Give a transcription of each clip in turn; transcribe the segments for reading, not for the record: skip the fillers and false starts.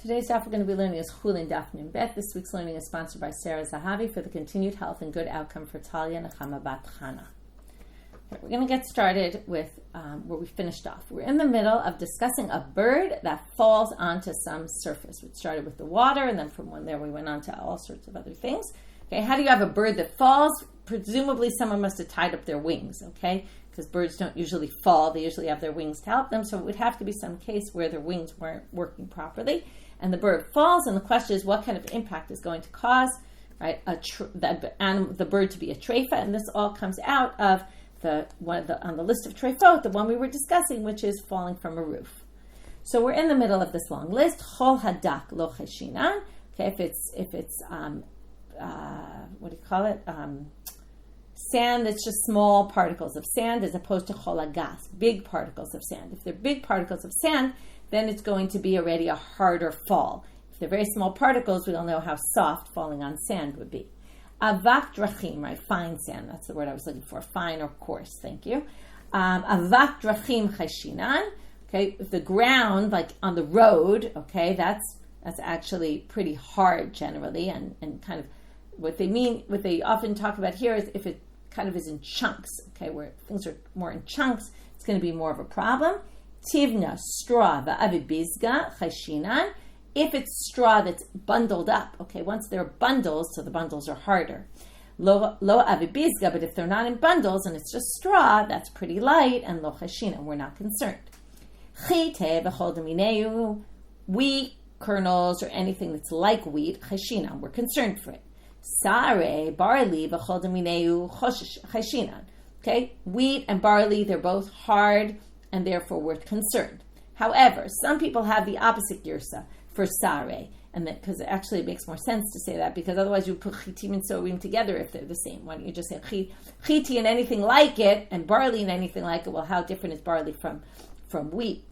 Today's daf we're going to be learning is Chullin daf Nun Bet. This week's learning is sponsored by Sarah Zahavi for the continued health and good outcome for Talia Nechama Bat Chana. Okay, we're going to get started with where we finished off. We're in the middle of discussing a bird that falls onto some surface. We started with the water, and then from there we went on to all sorts of other things. Okay, how do you have a bird that falls? Presumably someone must have tied up their wings, okay? Because birds don't usually fall. They usually have their wings to help them, so it would have to be some case where their wings weren't working properly. And the bird falls, and the question is what kind of impact is going to cause, right, the bird to be a treifa, and this all comes out of on the list of treifot, the one we were discussing, which is falling from a roof. So we're in the middle of this long list. Chol hadak lo cheshinan. Okay, if it's what do you call it? Sand that's just small particles of sand, as opposed to chol hagas, big particles of sand. If they're big particles of sand, then it's going to be already a harder fall. If they're very small particles, we all know how soft falling on sand would be. Avak drachim, right? Fine sand. That's the word I was looking for. Fine or coarse. Thank you. Avak drachim cheshinan. Okay, if the ground, like on the road, okay, that's actually pretty hard generally, and kind of what they often talk about here is if it kind of is in chunks, okay, where things are more in chunks, it's going to be more of a problem. Tivna, straw, va'avibizga, cheshinan. If it's straw that's bundled up, okay, once they're bundles, so the bundles are harder. Lo avibizga, but if they're not in bundles and it's just straw, that's pretty light, and lo cheshinan, we're not concerned. Chite v'chol domineu, wheat kernels or anything that's like wheat, cheshinan, we're concerned for it. Sare, barley, v'chol domineu, cheshinan. Okay, wheat and barley, they're both hard, and therefore we're concerned. However, some people have the opposite girsa for sare, and that because actually it makes more sense to say that, because otherwise you put chitim and sorim together if they're the same. Why don't you just say chiti and anything like it, and barley and anything like it? Well, how different is barley from wheat?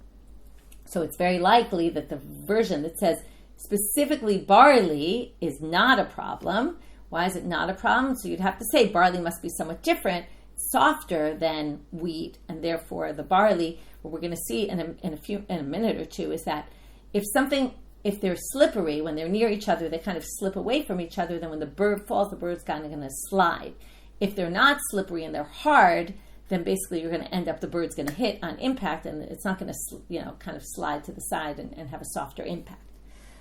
So it's very likely that the version that says specifically barley is not a problem. Why is it not a problem? So you'd have to say barley must be somewhat different, softer than wheat, and therefore the barley, what we're going to see in a minute or two, is that if they're slippery, when they're near each other, they kind of slip away from each other, then when the bird falls, the bird's kind of going to slide. If they're not slippery and they're hard, then basically you're going to end up, the bird's going to hit on impact, and it's not going to, kind of slide to the side and have a softer impact.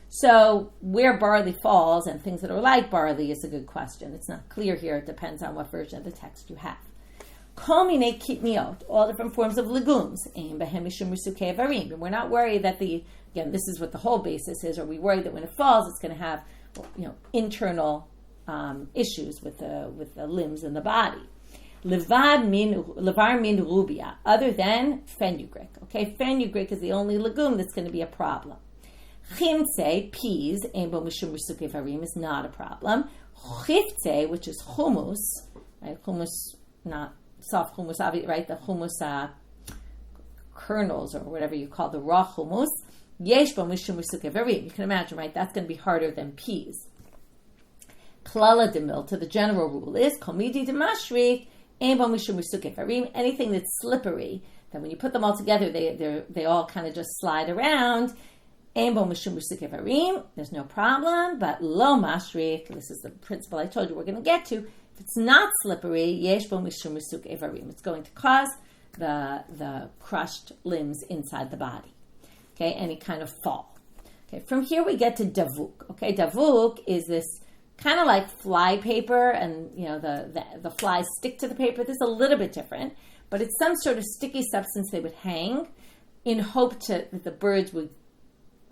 So where barley falls and things that are like barley is a good question. It's not clear here. It depends on what version of the text you have. Kol minei kitniot, all different forms of legumes. And we're not worried that again, this is what the whole basis is. Are we worried that when it falls, it's going to have, internal issues with the limbs and the body? Levar min rubia, other than fenugreek. Okay, fenugreek is the only legume that's going to be a problem. Chimtze, peas, is not a problem. Chifte, which is hummus, right? Hummus, not soft hummus, right? The hummus kernels, or whatever you call the raw hummus. Yesh bo mishum risukei varim. You can imagine, right? That's going to be harder than peas. Klala demilta, the general rule is komidi demashrik ein bo mishum risukei varim. Anything that's slippery, that when you put them all together, they all kind of just slide around. Ein bo mishum risukei varim. There's no problem, but lo mashrik. This is the principle I told you we're going to get to. If it's not slippery, yesh bo mishum risukei varim. It's going to cause the crushed limbs inside the body. Okay, any kind of fall. Okay, from here we get to davuk. Okay, davuk is this kind of like fly paper, and the flies stick to the paper. This is a little bit different, but it's some sort of sticky substance they would hang in hope that the birds would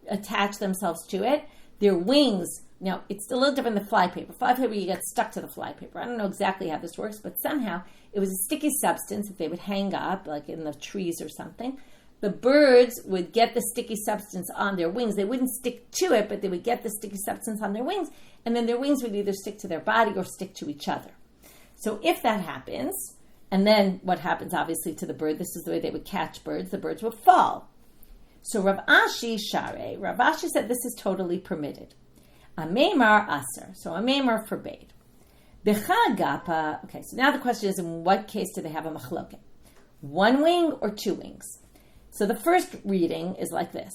attach themselves to it. Their wings, now it's a little different than fly paper. Fly paper, you get stuck to the fly paper. I don't know exactly how this works, but somehow it was a sticky substance that they would hang up, like in the trees or something. The birds would get the sticky substance on their wings. They wouldn't stick to it, but they would get the sticky substance on their wings, and then their wings would either stick to their body or stick to each other. So if that happens, and then what happens obviously to the bird, this is the way they would catch birds, the birds would fall. So Rav Ashi said this is totally permitted. Ameimar aser, so Ameimar forbade. Bechagapa, okay, so now the question is, in what case do they have a machloket? One wing or two wings? So the first reading is like this.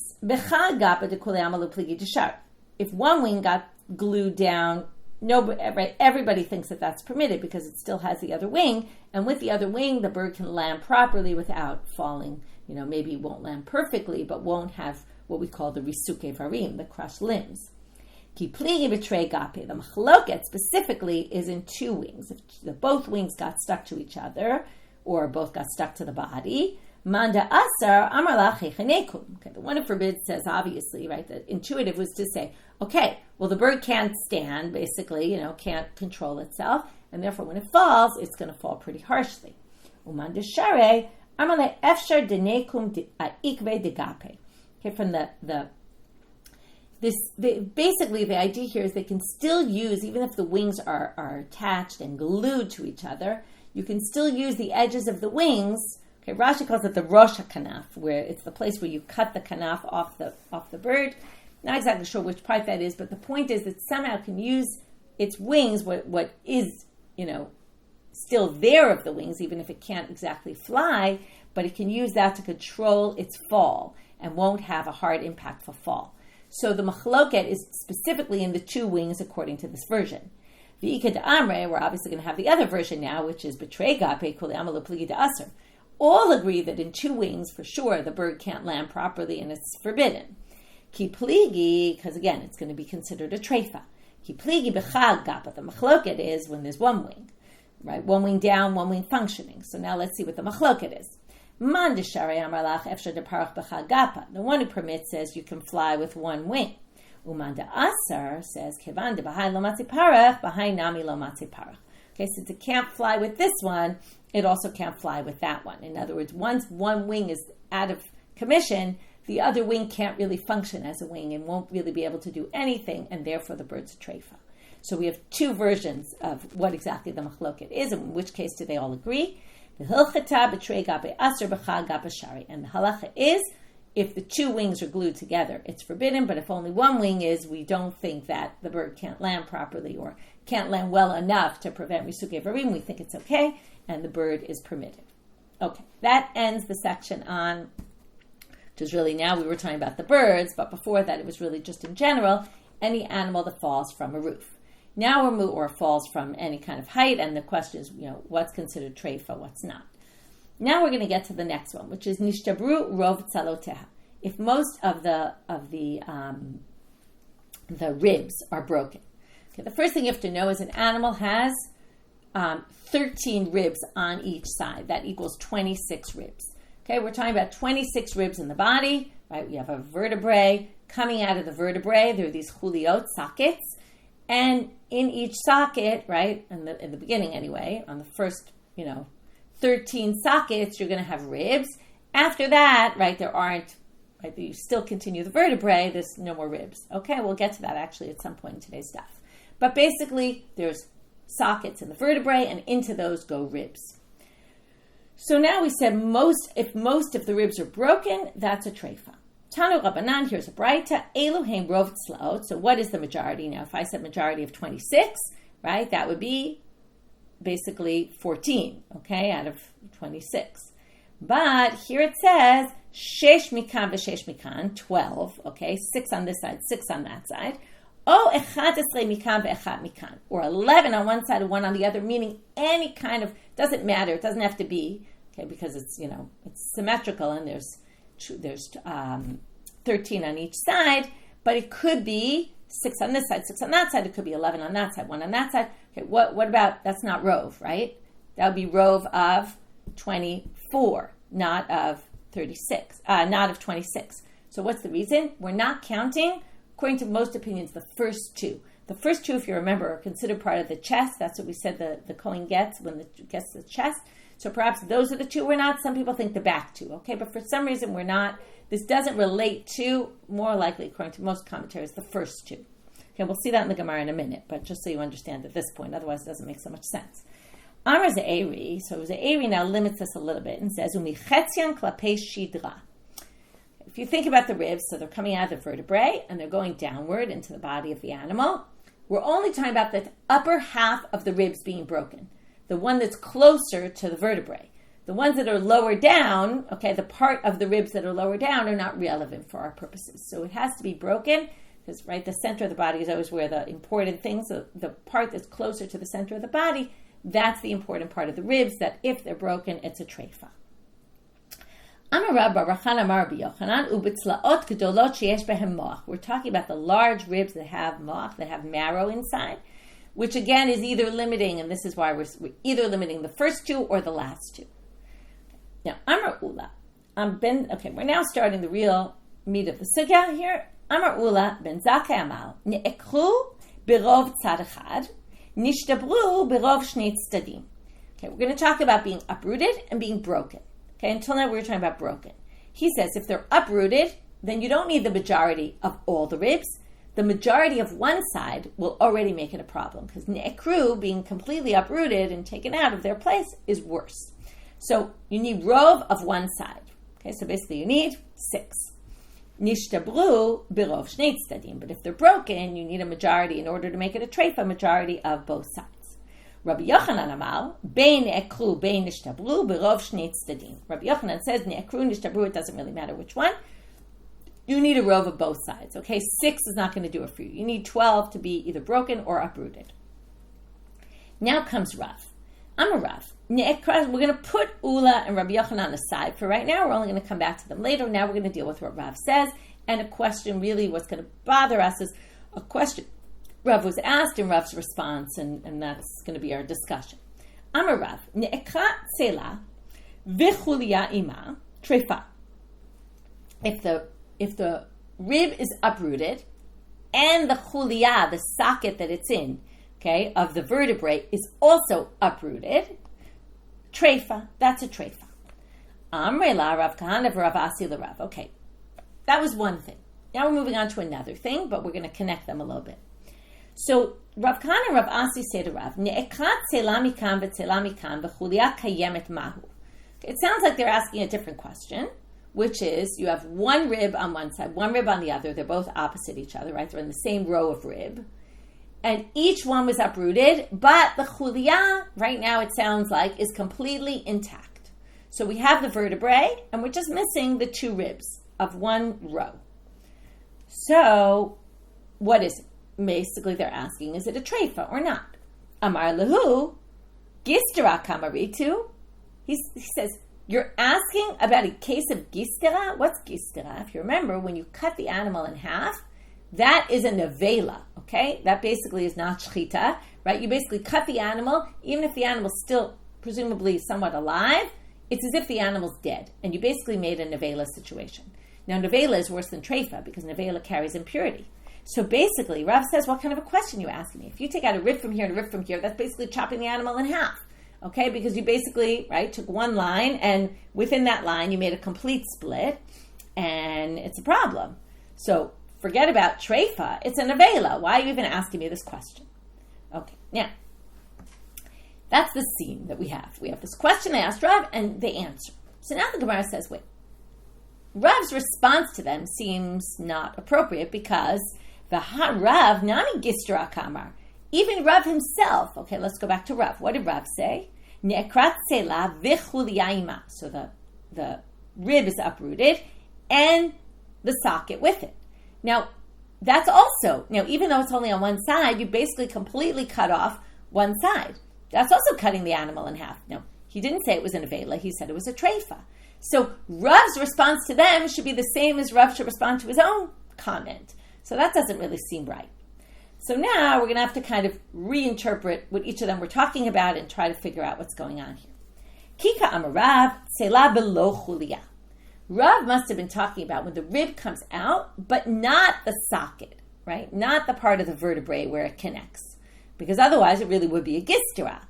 If one wing got glued down, everybody thinks that that's permitted because it still has the other wing, and with the other wing, the bird can land properly without falling. Maybe it won't land perfectly, but won't have what we call the risuke varim, the crushed limbs. The machloket specifically is in two wings. If both wings got stuck to each other, or both got stuck to the body, manda asar amar halakhic. Okay, the one who forbids says, obviously, right, the intuitive was to say, okay, well, the bird can't stand, basically, can't control itself, and therefore when it falls, it's going to fall pretty harshly. Umanda share amar efshar denekum ikve degape. Okay, from basically the idea here is they can still use, even if the wings are attached and glued to each other, you can still use the edges of the wings. Okay, Rashi calls it the rosh kanaf, where it's the place where you cut the kanaf off the bird. Not exactly sure which part that is, but the point is that somehow it can use its wings, what is, still there of the wings, even if it can't exactly fly, but it can use that to control its fall and won't have a hard, impactful fall. So the machloket is specifically in the two wings according to this version. The Ikad Amre, we're obviously going to have the other version now, which is Betregape Kuli Amalu Pligi de Aser. All agree that in two wings, for sure, the bird can't land properly and it's forbidden. Ki pligi, because again, it's going to be considered a treifa. Ki pligi b'chad gapa. The machloket is when there's one wing, right? One wing down, one wing functioning. So now let's see what the machloket is. Man desharei amar lach efshar deparach b'chad gapa. The one who permits says you can fly with one wing. Umanda asar says kevan de b'hai lo matzi parach, b'hai nami lo matzi parach. Okay, since it can't fly with this one, it also can't fly with that one. In other words, once one wing is out of commission, the other wing can't really function as a wing and won't really be able to do anything, and therefore the bird's a treifa. So we have two versions of what exactly the machloket is, and in which case do they all agree? The hilchata b'trei gabe aser b'chad gabe shari. And the halacha is, if the two wings are glued together, it's forbidden, but if only one wing is, we don't think that the bird can't land properly or can't land well enough to prevent risuke varim. We think it's okay, and the bird is permitted. Okay, that ends the section on, which is really, now we were talking about the birds, but before that it was really just in general, any animal that falls from a roof. Now or falls from any kind of height, and the question is, what's considered treifa, what's not. Now we're going to get to the next one, which is nishtabru rov tzaloteha. If most of the ribs are broken. Okay, the first thing you have to know is an animal has 13 ribs on each side. That equals 26 ribs. Okay, we're talking about 26 ribs in the body, right? We have a vertebrae. Coming out of the vertebrae, there are these chuliot, sockets. And in each socket, right, in the beginning anyway, on the first, 13 sockets, you're going to have ribs. After that, right, there aren't, right, you still continue the vertebrae, there's no more ribs. Okay, we'll get to that actually at some point in today's stuff. But basically, there's sockets in the vertebrae, and into those go ribs. So now we said if most of the ribs are broken, that's a treifa. Tanu Rabbanan, here's a braita, Eluheim rov tzlaot. So what is the majority now? If I said majority of 26, right, that would be basically 14, okay, out of 26. But here it says, shesh mikan v'shesh mikan, 12, okay, 6 on this side, 6 on that side. O echad esrei mikan ve'echad mikan, or 11 on one side and 1 on the other, meaning any kind of, doesn't matter, it doesn't have to be, okay, because it's, it's symmetrical and there's 13 on each side, but it could be 6 on this side, 6 on that side, it could be 11 on that side, 1 on that side. Okay, what about, that's not rov, right? That would be rov of 24, not of 36, not of 26. So what's the reason? We're not counting, according to most opinions, the first two. The first two, if you remember, are considered part of the chest. That's what we said the Kohen gets when it gets the chest. So perhaps those are the two we're not. Some people think the back two, okay? But for some reason we're not. This doesn't relate to, more likely, according to most commentaries, the first two. Okay, we'll see that in the Gemara in a minute, but just so you understand at this point, otherwise it doesn't make so much sense. Amar Ze'eri, so Ze'eri now limits this a little bit and says, Umichetzian klapei shidra. If you think about the ribs, so they're coming out of the vertebrae and they're going downward into the body of the animal, we're only talking about the upper half of the ribs being broken, the one that's closer to the vertebrae. The ones that are lower down, okay, the part of the ribs that are lower down are not relevant for our purposes. So it has to be broken because, right, the center of the body is always where the important things, the part that's closer to the center of the body, that's the important part of the ribs that if they're broken, it's a treifa. We're talking about the large ribs that have moach, that have marrow inside, which again is either limiting, and this is why we're either limiting the first two or the last two. Now, Amar Ula, we're now starting the real meat of the sugya here. Amar Ula ben Zakkai Amal, ne'ekru berov tzad echad, nishtabru berov shnei tzadim. Okay, we're going to talk about being uprooted and being broken. Okay, until now we were talking about broken. He says if they're uprooted, then you don't need the majority of all the ribs. The majority of one side will already make it a problem because ne'ekru, being completely uprooted and taken out of their place, is worse. So you need rov of one side. Okay, so basically you need 6. Nishtabru birov shnei tzadim. But if they're broken, you need a majority in order to make it a treifa, majority of both sides. Rabbi Yochanan Amal, bein ne'ekru, bein nishtabru birov shnei tzadim. Rabbi Yochanan says ne'ekru, nishtabru, it doesn't really matter which one. You need a rov of both sides. Okay, 6 is not going to do it for you. You need 12 to be either broken or uprooted. Now comes Rav. I'm a Rav. We're going to put Ula and Rabbi Yochanan aside for right now. We're only going to come back to them later. Now we're going to deal with what Rav says. And a question, really what's going to bother us is a question Rav was asked and Rav's response, and that's going to be our discussion. I'm a Rav. Ne'ekra tsela v'chulia ima treifa. If the rib is uprooted and the chulia, the socket that it's in, okay, of the vertebrae is also uprooted, treifa, that's a treifa. Amrei la Rav Kahana v'Rav Asi l'Rav. Okay, that was one thing. Now we're moving on to another thing, but we're going to connect them a little bit. So Rav Kahana and Rav Asi say to Rav, Ne'ekrat tzela mikam v'tzela mikam v'chulia kayemet mahu. It sounds like they're asking a different question, which is you have one rib on one side, one rib on the other. They're both opposite each other, right? They're in the same row of rib. And each one was uprooted, but the chulia, right now it sounds like, is completely intact. So we have the vertebrae, and we're just missing the 2 ribs of one row. So what is it? Basically they're asking, is it a treifa or not? Amar lehu, gistera kamaritu. He says, you're asking about a case of gistera? What's gistera? If you remember, when you cut the animal in half, that is a neveila, okay? That basically is not shchita, right? You basically cut the animal, even if the animal's still presumably somewhat alive, it's as if the animal's dead, and you basically made a neveila situation. Now, neveila is worse than treifa, because neveila carries impurity. So basically, Rav says, what kind of a question are you asking me? If you take out a rib from here and a rib from here, that's basically chopping the animal in half, okay? Because you basically, right, took one line, and within that line, you made a complete split, and it's a problem. So forget about treifa, it's a neveila. Why are you even asking me this question? Okay, now, that's the scene that we have. We have this question they asked Rav, and they answer. So now the Gemara says, wait, Rav's response to them seems not appropriate because Rav nami gistra kamar. Even Rav himself, okay, let's go back to Rav. What did Rav say? Ne'ekrat sela v'chuliyaima. So the rib is uprooted and the socket with it. Now, that's also, even though it's only on one side, you basically completely cut off one side. That's also cutting the animal in half. Now, he didn't say it was a neveila, he said it was a treifa. So Rav's response to them should be the same as Rav should respond to his own comment. So that doesn't really seem right. So now we're going to have to kind of reinterpret what each of them were talking about and try to figure out what's going on here. Kika amar Rav, sela belo chulia. Rav must have been talking about when the rib comes out, but not the socket, right? Not the part of the vertebrae where it connects. Because otherwise it really would be a gistera.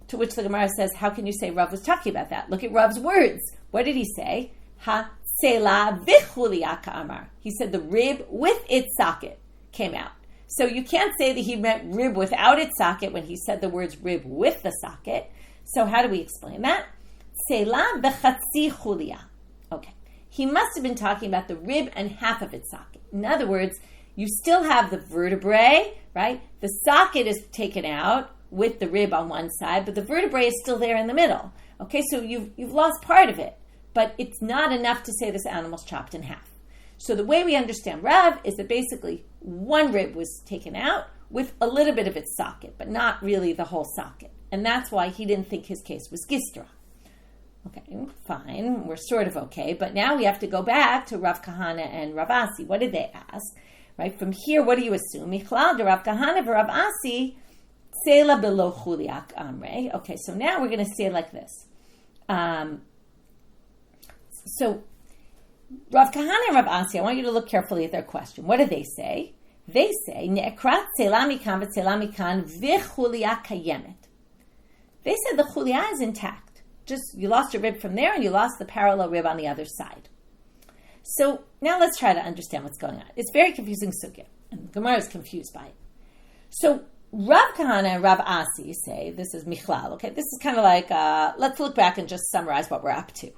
To which the Gemara says, how can you say Rav was talking about that? Look at Rav's words. What did he say? Ha sela v'chulia ka'amar. He said the rib with its socket came out. So you can't say that he meant rib without its socket when he said the words rib with the socket. So how do we explain that? Sela v'chatzi chulia. Okay. He must have been talking about the rib and half of its socket. In other words, you still have the vertebrae, right? The socket is taken out with the rib on one side, but the vertebrae is still there in the middle. Okay, so you've lost part of it, but it's not enough to say this animal's chopped in half. So the way we understand Rav is that basically one rib was taken out with a little bit of its socket, but not really the whole socket. And that's why he didn't think his case was gistra. Okay, fine, we're sort of okay, but now we have to go back to Rav Kahana and Rav Asi. What did they ask? Right, from here, what do you assume? Michlal de Rav Kahana Rav Asi, Sela below chuliak amre. Okay, so now we're going to say it like this. So Rav Kahana and Rav Asi, I want you to look carefully at their question. What do they say? They say, Ne'ekrat sela mikan v'sela mikan v'chulia kayemet. They said the chulia is intact. Just you lost a rib from there and you lost the parallel rib on the other side. So now let's try to understand what's going on. It's very confusing sugya, and the Gemara is confused by it. So Rav Kahana and Rav Asi say, this is Michlal, okay? This is kind of like, let's look back and just summarize what we're up to.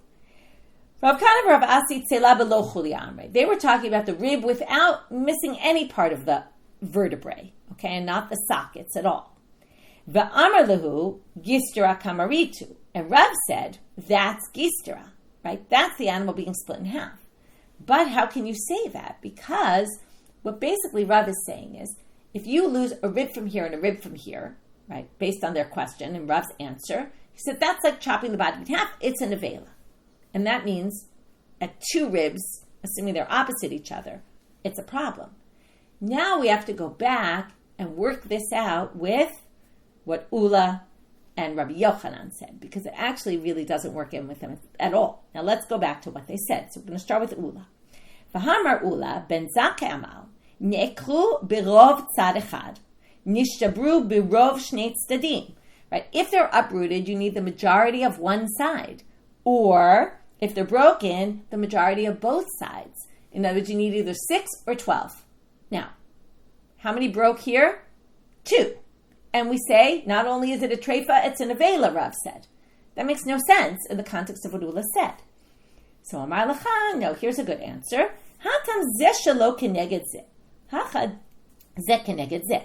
Rav Kahana and Rav Asi tzela below chulia amre. They were talking about the rib without missing any part of the vertebrae, okay, and not the sockets at all. V'amar lehu gistra kamaritu. And Rav said, that's gistra, right? That's the animal being split in half. But how can you say that? Because what basically Rav is saying is, if you lose a rib from here and a rib from here, right, based on their question and Rav's answer, he said that's like chopping the body in half. It's a neveila. And that means at two ribs, assuming they're opposite each other, it's a problem. Now we have to go back and work this out with what Ula and Rabbi Yochanan said, because it actually really doesn't work in with them at all. Now let's go back to what they said. So we're going to start with Ula. V'hamar Ula ben Zakeh amal ne'ekru birov tzad echad nishtabru birov shnei tzadim. Right? If they're uprooted, you need the majority of one side, or if they're broken, the majority of both sides. In other words, you need either 6 or 12. Now, how many broke here? 2. And we say, not only is it a treifa, it's a neveila, Rav said. That makes no sense in the context of what Ula said. So Amar Lacha, no, here's a good answer. Hatam zeh shelo keneged zeh. Hachad zeh keneged zeh.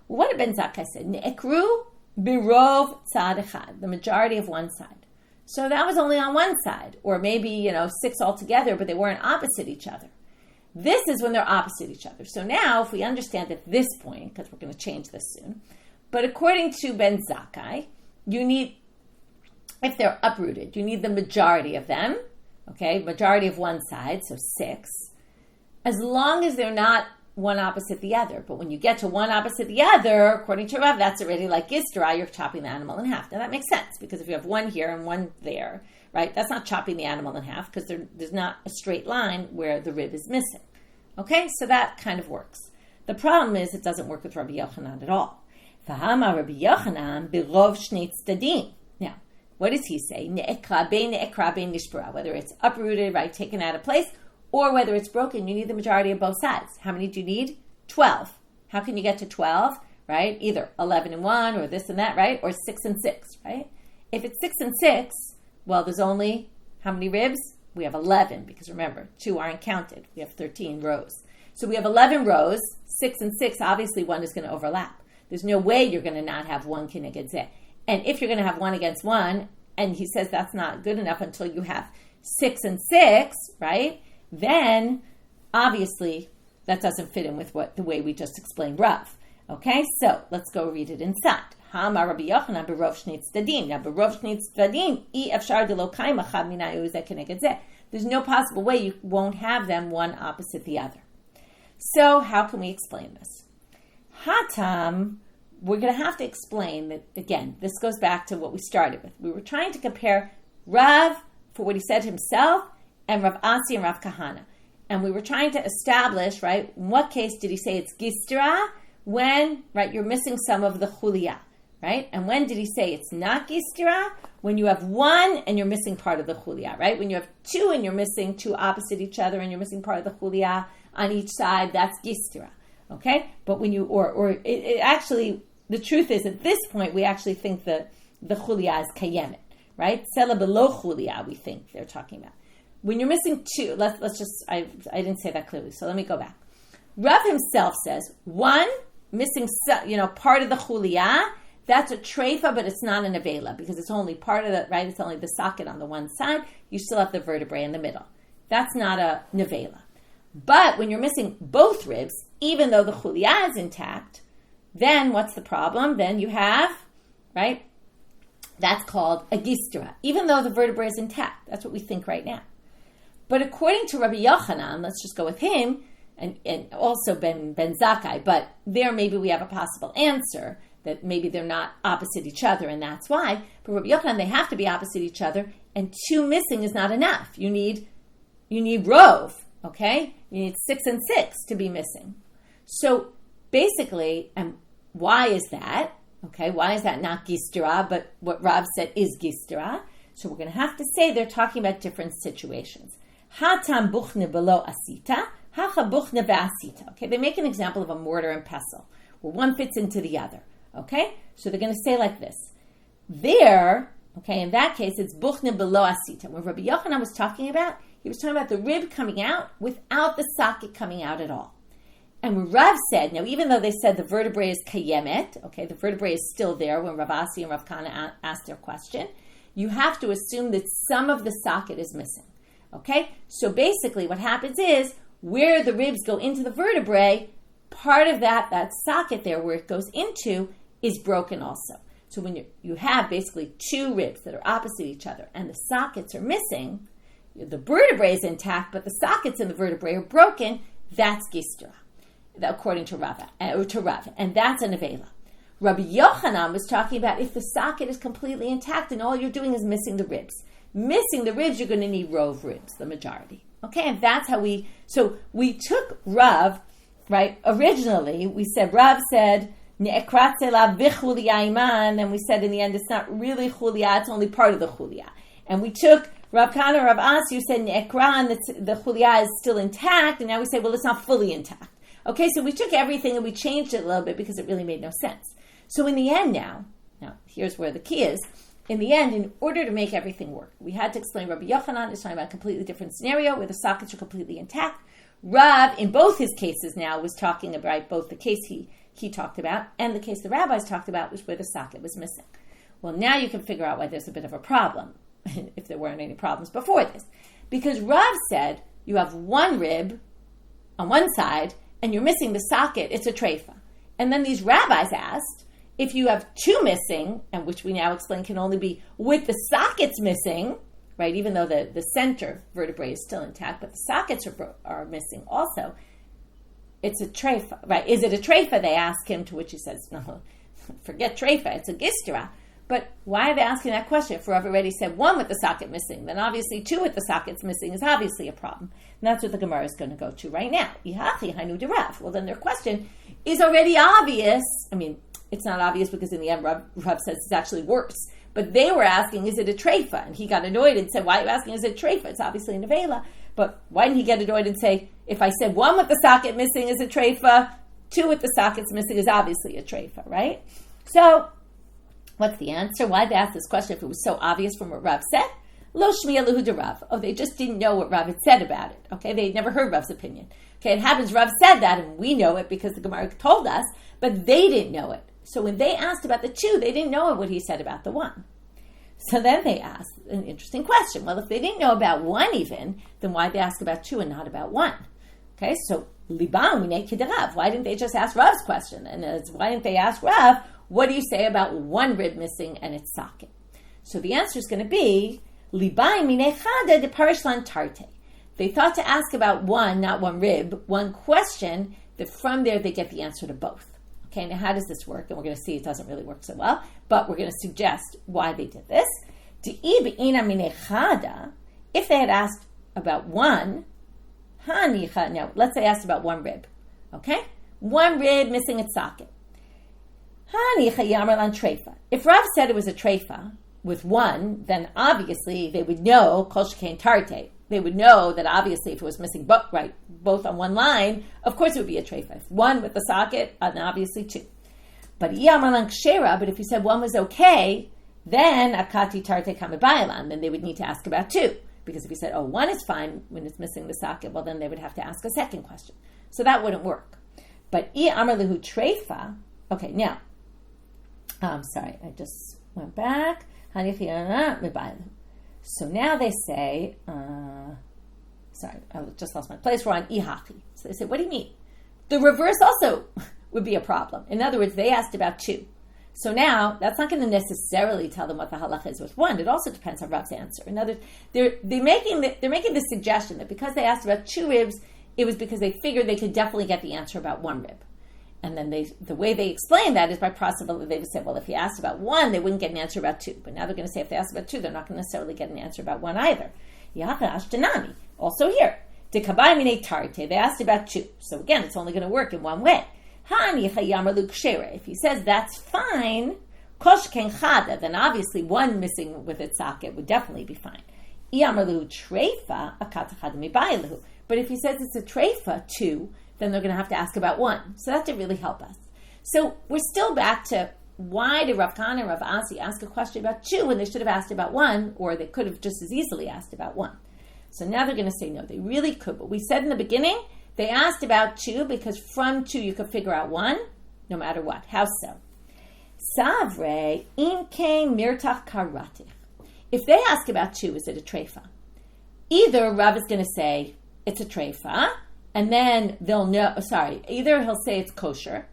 What did Ben Zakkai say? Ne'ekru birov tzad echad, the majority of one side. So that was only on one side, or maybe, 6 altogether, but they weren't opposite each other. This is when they're opposite each other. So now, if we understand at this point, because we're going to change this soon, but according to Ben Zakkai, you need, if they're uprooted, you need the majority of them, okay, majority of one side, so 6, as long as they're not one opposite the other. But when you get to one opposite the other, according to Rav, that's already like gistra, you're chopping the animal in half. Now that makes sense, because if you have one here and one there, right, that's not chopping the animal in half, because there's not a straight line where the rib is missing. Okay, so that kind of works. The problem is it doesn't work with Rabbi Yochanan at all. V'hama Rabbi Yochanan birov shnei tzadim. Now, what does he say? Ne'ekra bein nishbara. Whether it's uprooted, right, taken out of place, or whether it's broken, you need the majority of both sides. How many do you need? 12. How can you get to 12, right? Either 11 and 1, or this and that, right? Or 6 and 6, right? If it's 6 and 6, well, there's only, how many ribs? We have 11, because remember, 2 aren't counted. We have 13 rows. So we have 11 rows, 6 and 6, obviously one is going to overlap. There's no way you're going to not have one kineged zeh. And if you're going to have 1 against 1, and he says that's not good enough until you have 6 and 6, right? Then, obviously, that doesn't fit in with the way we just explained Rav. Okay, so let's go read it inside. Ha'amar Rabbi Yochanan berov shnei tzadim. Now, berov shnei tzadim, I efshar de lo kaim achad minayu zeh keneged zeh. There's no possible way you won't have them one opposite the other. So, how can we explain this? Hatam, we're going to have to explain that, again, this goes back to what we started with. We were trying to compare Rav for what he said himself and Rav Asi and Rav Kahana. And we were trying to establish, right, in what case did he say it's gistra? When, right, you're missing some of the chulia, right? And when did he say it's not gistra? When you have 1 and you're missing part of the chulia, right? When you have 2 and you're missing 2 opposite each other and you're missing part of the chulia on each side, that's gistra, okay? But when you, it actually, the truth is at this point, we actually think that the chulia is kayemet, right? Sela below chulia, we think they're talking about. When you're missing 2, let's just, I didn't say that clearly, so let me go back. Rav himself says, 1, missing, part of the chulia, that's a treifa, but it's not a neveila because it's only part of the, right? It's only the socket on the one side. You still have the vertebrae in the middle. That's not a neveila. But when you're missing both ribs, even though the chulia is intact, then what's the problem? Then you have, right? That's called a gistra, even though the vertebrae is intact. That's what we think right now. But according to Rabbi Yochanan, let's just go with him, and also Ben Zakkai, but there maybe we have a possible answer that maybe they're not opposite each other, and that's why. But Rabbi Yochanan, they have to be opposite each other, and 2 missing is not enough. You need rov, okay? You need 6 and 6 to be missing. So basically, and why is that? Okay, why is that not gistra, but what Rav said is gistra? So we're going to have to say they're talking about different situations. Hatam buchne below asita, hacha buchne ve'asita. Okay, they make an example of a mortar and pestle, where one fits into the other. Okay, so they're going to say like this. There, okay, in that case, it's buchne below asita. When Rabbi Yochanan was talking about, he was talking about the rib coming out without the socket coming out at all. And when Rav said, now even though they said the vertebrae is kayemet, okay, the vertebrae is still there when Rav Asi and Rav Kahana asked their question, you have to assume that some of the socket is missing. Okay, so basically what happens is where the ribs go into the vertebrae, part of that socket there where it goes into is broken also. So when you have basically 2 ribs that are opposite each other and the sockets are missing, the vertebrae is intact, but the sockets in the vertebrae are broken, that's gistra, according to Rav, and that's a neveila. Rabbi Yochanan was talking about if the socket is completely intact and all you're doing is missing the ribs. Missing the ribs, you're going to need rov ribs, the majority. Okay, and that's how we took Rav, right? Originally, we said, Rav said, ne'ekrat sela v'chulia iman, and we said in the end, it's not really chulia, it's only part of the chulia. And we took Rav Kahana, Rav Asi, who said ne'ekran, the chulia is still intact, and now we say, well, it's not fully intact. Okay, so we took everything and we changed it a little bit because it really made no sense. So in the end now here's where the key is. In the end, in order to make everything work, we had to explain Rabbi Yochanan is talking about a completely different scenario where the sockets are completely intact. Rav, in both his cases now, was talking about both the case he talked about and the case the rabbis talked about was where the socket was missing. Well, now you can figure out why there's a bit of a problem, if there weren't any problems before this. Because Rav said you have 1 rib on one side and you're missing the socket, it's a treifa. And then these rabbis asked, if you have 2 missing, and which we now explain can only be with the sockets missing, right, even though the center vertebrae is still intact, but the sockets are missing also, it's a treifa, right? Is it a treifa, they ask him, to which he says, no, forget treifa, it's a gistra. But why are they asking that question? If Rav already said 1 with the socket missing, then obviously 2 with the sockets missing is obviously a problem. And that's what the Gemara is going to go to right now. Well, then their question is already obvious. I mean, it's not obvious because in the end Rav says it's actually worse. But they were asking, is it a treifa? And he got annoyed and said, why are you asking, is it a treifa? It's obviously a neveila. But why didn't he get annoyed and say, if I said 1 with the socket missing is a treifa, 2 with the sockets missing is obviously a treifa, right? So, what's the answer? Why did they ask this question if it was so obvious from what Rav said? Lo shmiya lehu de Rav. Oh, they just didn't know what Rav had said about it. Okay, they had never heard Rav's opinion. Okay, it happens Rav said that, and we know it because the Gemara told us, but they didn't know it. So when they asked about the 2, they didn't know what he said about the 1. So then they asked an interesting question. Well, if they didn't know about 1 even, then why did they ask about 2 and not about 1? Okay, so libam minei kiderav. Why didn't they just ask Rav's question? And why didn't they ask Rav, what do you say about 1 rib missing and its socket? So the answer is going to be libam minei chada de parishlan tarte. They thought to ask about 1, not 1 rib, 1 question, that from there they get the answer to both. Okay, now how does this work? And we're going to see it doesn't really work so well, but we're going to suggest why they did this. If they had asked about 1, now let's say asked about 1 rib, okay? 1 rib missing its socket. If Rav said it was a treifa with 1, then obviously they would know kol shekain tarte. They would know that obviously if it was missing both on 1 line, of course it would be a treifa. 1 with the socket, and obviously 2. But if you said 1 was okay, then akati tarte kamabayalan, then they would need to ask about 2. Because if you said, 1 is fine when it's missing the socket, well then they would have to ask a second question. So that wouldn't work. But amar lehu treifa, okay, now, Sorry, I just went back. So now they say, sorry, I just lost my place. We're on ihaki. So they say, what do you mean? The reverse also would be a problem. In other words, they asked about 2. So now, that's not going to necessarily tell them what the halacha is with 1. It also depends on Rav's answer. In other words, they're making the suggestion that because they asked about 2 ribs, it was because they figured they could definitely get the answer about 1 rib. And then the way they explain that is by possibility. They would say, well, if you asked about 1, they wouldn't get an answer about 2. But now they're going to say if they asked about 2, they're not going to necessarily get an answer about 1 either. Also here, they asked about 2. So again, it's only going to work in one way. If he says that's fine, then obviously 1 missing with its socket would definitely be fine. But if he says it's a treifa 2, then they're going to have to ask about 1. So that didn't really help us. So we're still back to why did Rav Kahana and Rav Asi ask a question about 2 when they should have asked about 1, or they could have just as easily asked about 1. So now they're going to say no, they really could. But we said in the beginning, they asked about 2 because from 2 you could figure out 1, no matter what. How so? Savre inke mirtach karatich. If they ask about 2, is it a treifa? Either Rav is going to say it's a treifa, and then they'll know, either he'll say it's kosher,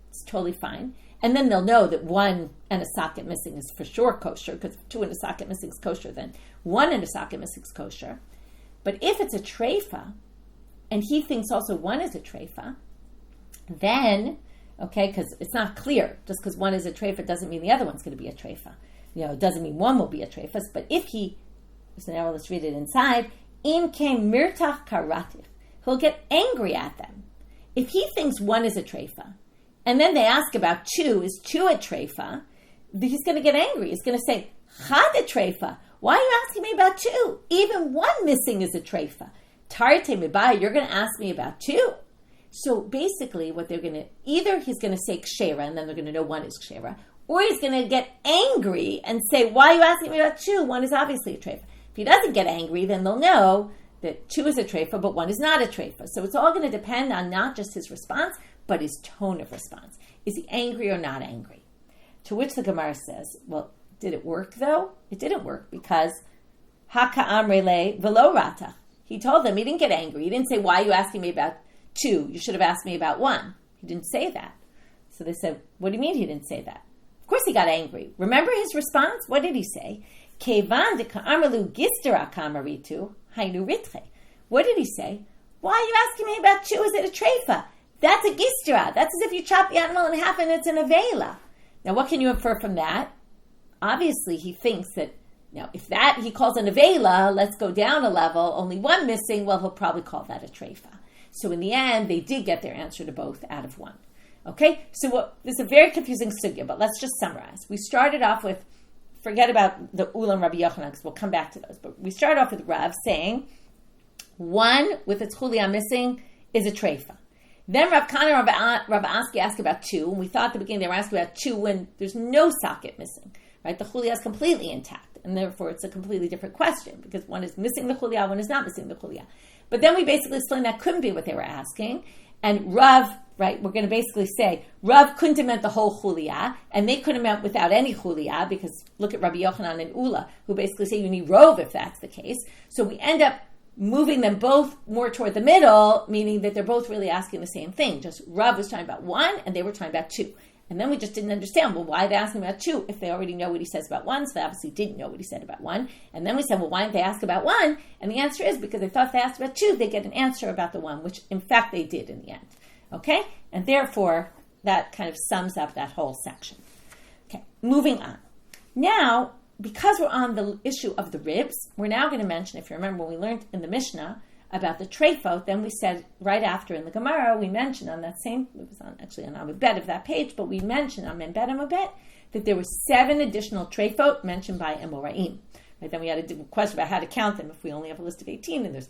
it's totally fine, and then they'll know that 1 and a socket missing is for sure kosher, because if 2 and a socket missing is kosher, then 1 and a socket missing is kosher. But if it's a treifa, and he thinks also 1 is a treifa, then, because it's not clear, just because 1 is a treifa doesn't mean the other one's going to be a treifa. It doesn't mean 1 will be a treifas, but if so now let's read it inside, in came mirtach karatich, he'll get angry at them. If he thinks 1 is a treifa, and then they ask about 2, is 2 a treifa, he's going to get angry. He's going to say, chad a treifa, why are you asking me about 2? Even 1 missing is a treifa. Tarte mibaya, you're going to ask me about 2. So basically what they're going to, either he's going to say kshera, and then they're going to know 1 is kshera, or he's going to get angry and say, why are you asking me about 2? 1 is obviously a treifa. If he doesn't get angry, then they'll know that 2 is a treifa, but 1 is not a treifa. So it's all going to depend on not just his response, but his tone of response. Is he angry or not angry? To which the Gemara says, well, did it work though? It didn't work because haka amrele velo rata. He told them, he didn't get angry. He didn't say, why are you asking me about 2? You should have asked me about 1. He didn't say that. So they said, what do you mean he didn't say that? Of course he got angry. Remember his response? What did he say? Kevan de ka'amalu gistera kamaritu hainu ritre. What did he say? Why are you asking me about 2? Is it a treifa? That's a gistera. That's as if you chop the animal in half and it's a neveila. Now what can you infer from that? Obviously he thinks that, now if that he calls a neveila, let's go down a level, only 1 missing, well he'll probably call that a treifa. So in the end, they did get their answer to both out of 1. Okay, so this is a very confusing sugya, but let's just summarize. We started off with, forget about the Ulam Rabbi Yochanan, because we'll come back to those, but we started off with Rav saying 1 with its chulia missing is a treifa. Then Rav Kahana and Rav Aski asked about 2, and we thought at the beginning they were asking about 2 when there's no socket missing, right? The chulia is completely intact, and therefore it's a completely different question, because 1 is missing the chulia, 1 is not missing the chulia. But then we basically explained that couldn't be what they were asking, and Rav, right, we're going to basically say, Rav couldn't have meant the whole chulia, and they couldn't have meant without any chulia, because look at Rabbi Yochanan and Ula, who basically say you need rov if that's the case. So we end up moving them both more toward the middle, meaning that they're both really asking the same thing. Just Rav was talking about 1, and they were talking about 2. And then we just didn't understand, well, why are they asking about 2 if they already know what he says about 1? So they obviously didn't know what he said about 1. And then we said, well, why didn't they ask about 1? And the answer is because they thought if they asked about 2, they'd get an answer about the 1, which in fact they did in the end. Okay? And therefore, that kind of sums up that whole section. Okay, moving on. Now, because we're on the issue of the ribs, we're now going to mention, if you remember, when we learned in the Mishna about the treifa, then we said right after in the Gemara, we mentioned on that same, it was on Amud Bet of that page, but we mentioned on Membet Amud Bet that there were 7 additional treifot mentioned by Amoraim. Right? Then we had a question about how to count them if we only have a list of 18, and there's